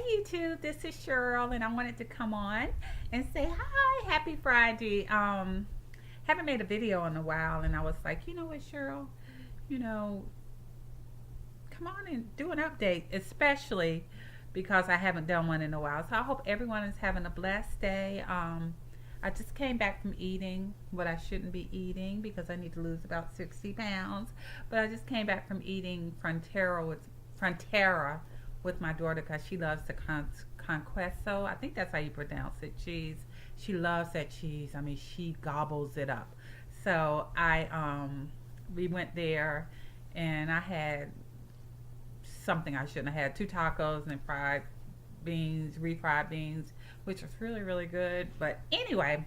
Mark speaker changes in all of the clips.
Speaker 1: YouTube, this is Cheryl, and I wanted to come on and say hi, happy Friday. Haven't made a video in a while, and I was like, you know what, Cheryl, you know, come on and do an update, especially because I haven't done one in a while. So I hope everyone is having a blessed day. I just came back from eating what I shouldn't be eating because I need to lose about 60 pounds. But I just came back from eating Frontera with my daughter because she loves the Conquesto. I think that's how you pronounce it. Cheese. She loves that cheese. I mean, she gobbles it up. So we went there, and I had something I shouldn't have had: two tacos and fried beans, refried beans, which was really really good. But anyway,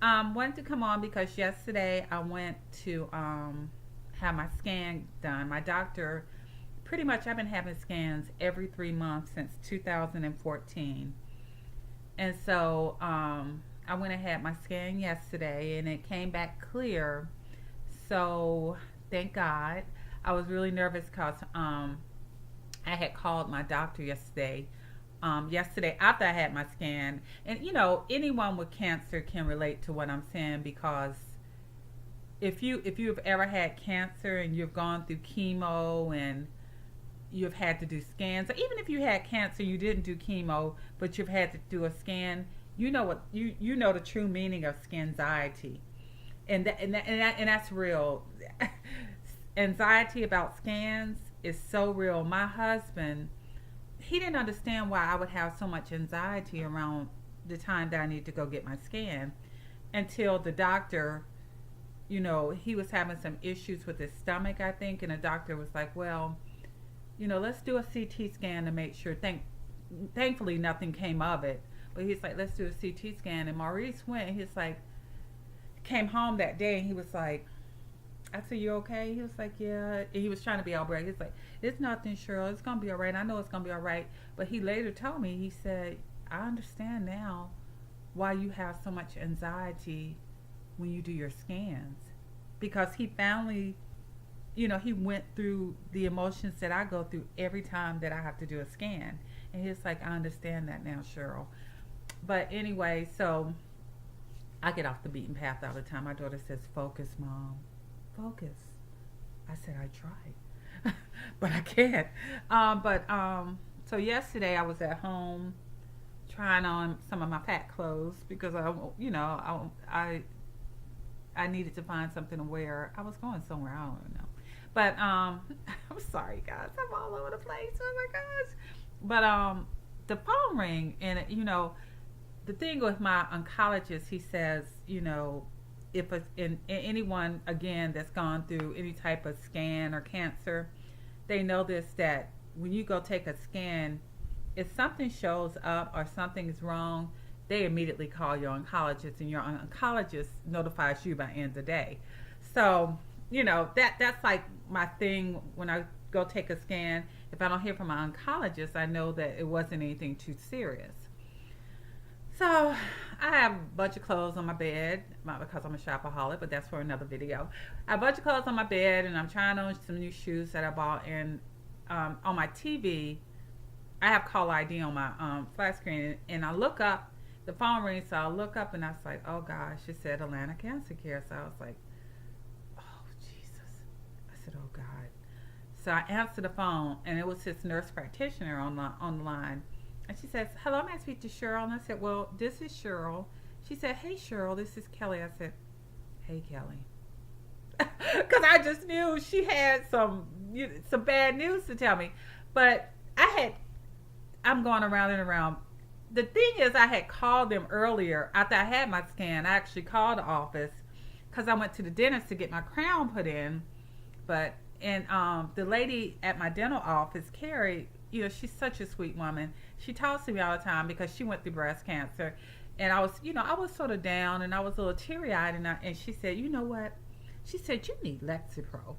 Speaker 1: wanted to come on because yesterday I went to have my scan done. My doctor, pretty much I've been having scans every 3 months since 2014. And so I went and had my scan yesterday, and it came back clear. So thank God. I was really nervous because I had called my doctor yesterday. Yesterday after I had my scan, and anyone with cancer can relate to what I'm saying, because if you've ever had cancer and you've gone through chemo and you've had to do scans, or even if you had cancer and you didn't do chemo but you've had to do a scan, you know what you know the true meaning of scanxiety, and that's real. Anxiety about scans is so real. My husband, he didn't understand why I would have so much anxiety around the time that I need to go get my scan, until the doctor, he was having some issues with his stomach, I think, and the doctor was like, well, let's do a CT scan to make sure. Thankfully, nothing came of it. But he's like, let's do a CT scan. And Maurice went, and he's like, came home that day, and he was like, I said, you okay? He was like, yeah. And he was trying to be all bright. He's like, it's nothing, Cheryl. It's going to be all right. I know it's going to be all right. But he later told me, he said, I understand now why you have so much anxiety when you do your scans. Because he finally, he went through the emotions that I go through every time that I have to do a scan. And he's like, I understand that now, Cheryl. But anyway, so I get off the beaten path all the time. My daughter says, focus, Mom. Focus. I said, I tried. But I can't. So yesterday I was at home trying on some of my fat clothes because I needed to find something to wear. I was going somewhere, I don't know. But I'm sorry guys, I'm all over the place. Oh my gosh. But the phone ring, and the thing with my oncologist, he says, if anyone again that's gone through any type of scan or cancer, they know this, that when you go take a scan, if something shows up or something is wrong, they immediately call your oncologist, and your oncologist notifies you by end of the day. So that's like my thing when I go take a scan. If I don't hear from my oncologist, I know that it wasn't anything too serious. So I have a bunch of clothes on my bed, not because I'm a shopaholic, but that's for another video. I have a bunch of clothes on my bed, and I'm trying on some new shoes that I bought. And on my TV, I have call ID on my flat screen, and I look up, the phone rings, so I look up, and I was like, oh gosh, it said Atlanta Cancer Care. So I was like, oh Jesus. I said, oh God. So I answered the phone, and it was his nurse practitioner on the line. And she says, hello, may I speak to Cheryl? And I said, well, this is Cheryl. She said, hey, Cheryl, this is Kelly. I said, hey, Kelly. Because I just knew she had some bad news to tell me. But I'm going around and around. The thing is, I had called them earlier after I had my scan. I actually called the office because I went to the dentist to get my crown put in. And the lady at my dental office, Carrie, she's such a sweet woman. She talks to me all the time because she went through breast cancer. And I was sort of down, and I was a little teary-eyed, and she said, you know what? She said, you need Lexapro.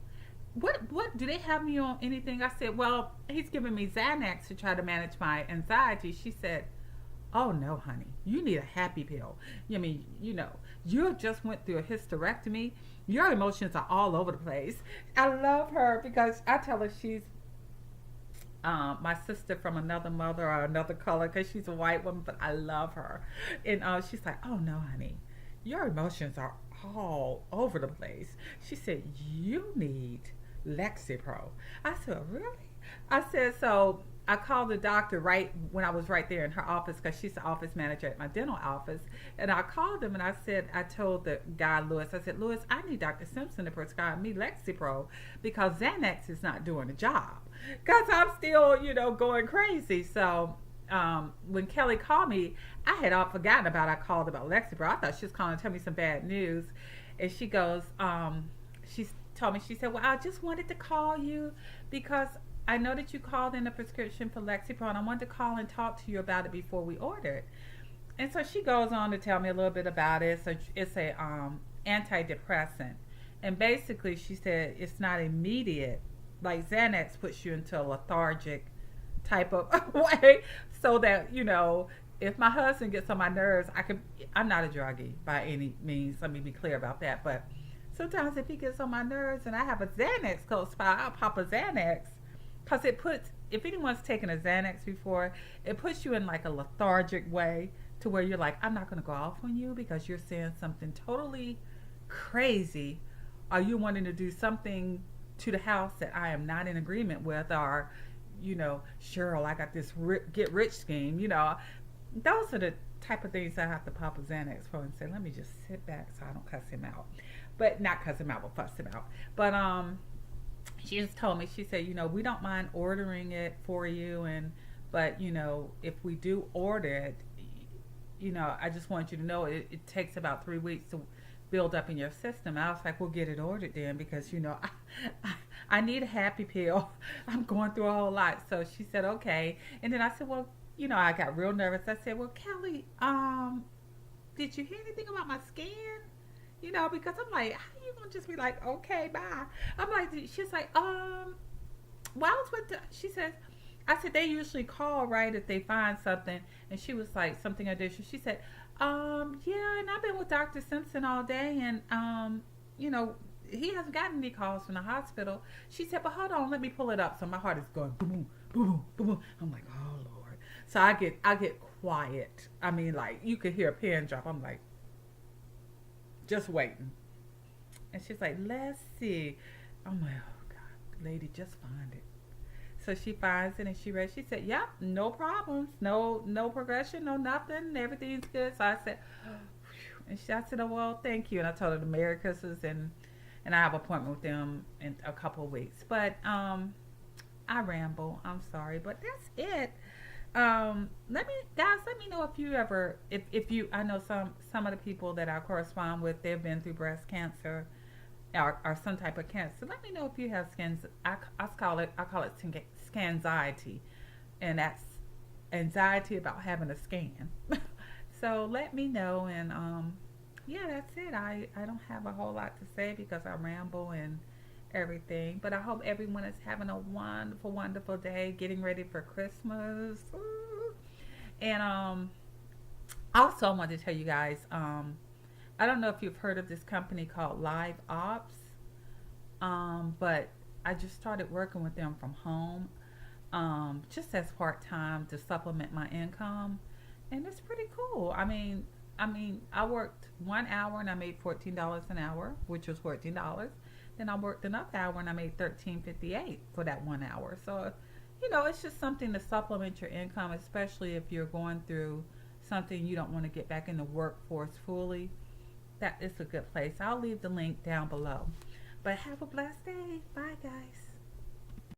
Speaker 1: What do they have me on anything? I said, well, he's giving me Xanax to try to manage my anxiety. She said, oh no, honey, you need a happy pill. I mean, you just went through a hysterectomy. Your emotions are all over the place. I love her because I tell her she's my sister from another mother or another color because she's a white woman, but I love her. And she's like, "Oh no, honey, your emotions are all over the place." She said, "You need Lexapro." I said, "Really?" I said, "So." I called the doctor right when I was right there in her office because she's the office manager at my dental office. And I called him and I said, I told the guy, Lewis, I said, Lewis, I need Dr. Simpson to prescribe me Lexapro because Xanax is not doing the job. Because I'm still, going crazy. So when Kelly called me, I had all forgotten about I called about Lexapro. I thought she was calling to tell me some bad news. And she goes, she told me, she said, well, I just wanted to call you because I know that you called in a prescription for Lexapro, and I wanted to call and talk to you about it before we ordered. And so she goes on to tell me a little bit about it. So it's a antidepressant, and basically she said it's not immediate. Like Xanax puts you into a lethargic type of way, so that if my husband gets on my nerves, I can. I'm not a druggie by any means. Let me be clear about that. But sometimes if he gets on my nerves and I have a Xanax close by, I'll pop a Xanax because it puts. If anyone's taken a Xanax before, it puts you in like a lethargic way to where you're like, I'm not going to go off on you because you're saying something totally crazy, or you wanting to do something to the house that I am not in agreement with, or Cheryl, I got this get rich scheme. Those are the type of things I have to pop a Xanax for and say, let me just sit back so I don't cuss him out. But not cuss him out, but fuss him out. But she just told me, she said, we don't mind ordering it for you, but if we do order it, I just want you to know it takes about 3 weeks to build up in your system. I was like, we'll get it ordered then because I need a happy pill. I'm going through a whole lot. So she said, okay. And then I said, well, I got real nervous. I said, well, Kelly, did you hear anything about my scan? Because I'm like, how you gonna just be like, okay, bye? I'm like, she's like, well, I was with she says, I said, they usually call, right, if they find something. And she was like, something additional. She said, yeah, and I've been with Dr. Simpson all day, and, he hasn't gotten any calls from the hospital. She said, but hold on, let me pull it up. So my heart is going boom, boom, boom, boom, boom. I'm like, oh, Lord. So I get quiet. I mean, like, you could hear a pin drop. I'm like, just waiting. And she's like, let's see. I'm like, oh, God, lady, just find it. So she finds it and she read. She said, "Yep, no problems, no progression, no nothing. Everything's good." So I said, and I said, "Oh well, thank you." And I told her the Merry Christmas and I have an appointment with them in a couple of weeks. But I ramble. I'm sorry, but that's it. Let me know if you ever, if you, I know some of the people that I correspond with, they've been through breast cancer or some type of cancer. Let me know if you have skins. I call it scanxiety, and that's anxiety about having a scan. So let me know, and yeah, that's it. I don't have a whole lot to say because I ramble and everything. But I hope everyone is having a wonderful, wonderful day, getting ready for Christmas. Ooh. And also, I wanted to tell you guys. I don't know if you've heard of this company called Live Ops, but I just started working with them from home, just as part time to supplement my income, and it's pretty cool. I worked 1 hour and I made $14 an hour, which was $14. Then I worked another hour and I made $13.58 for that 1 hour. So, it's just something to supplement your income, especially if you're going through something you don't want to get back in the workforce fully. That is a good place. I'll leave the link down below. But have a blessed day. Bye, guys.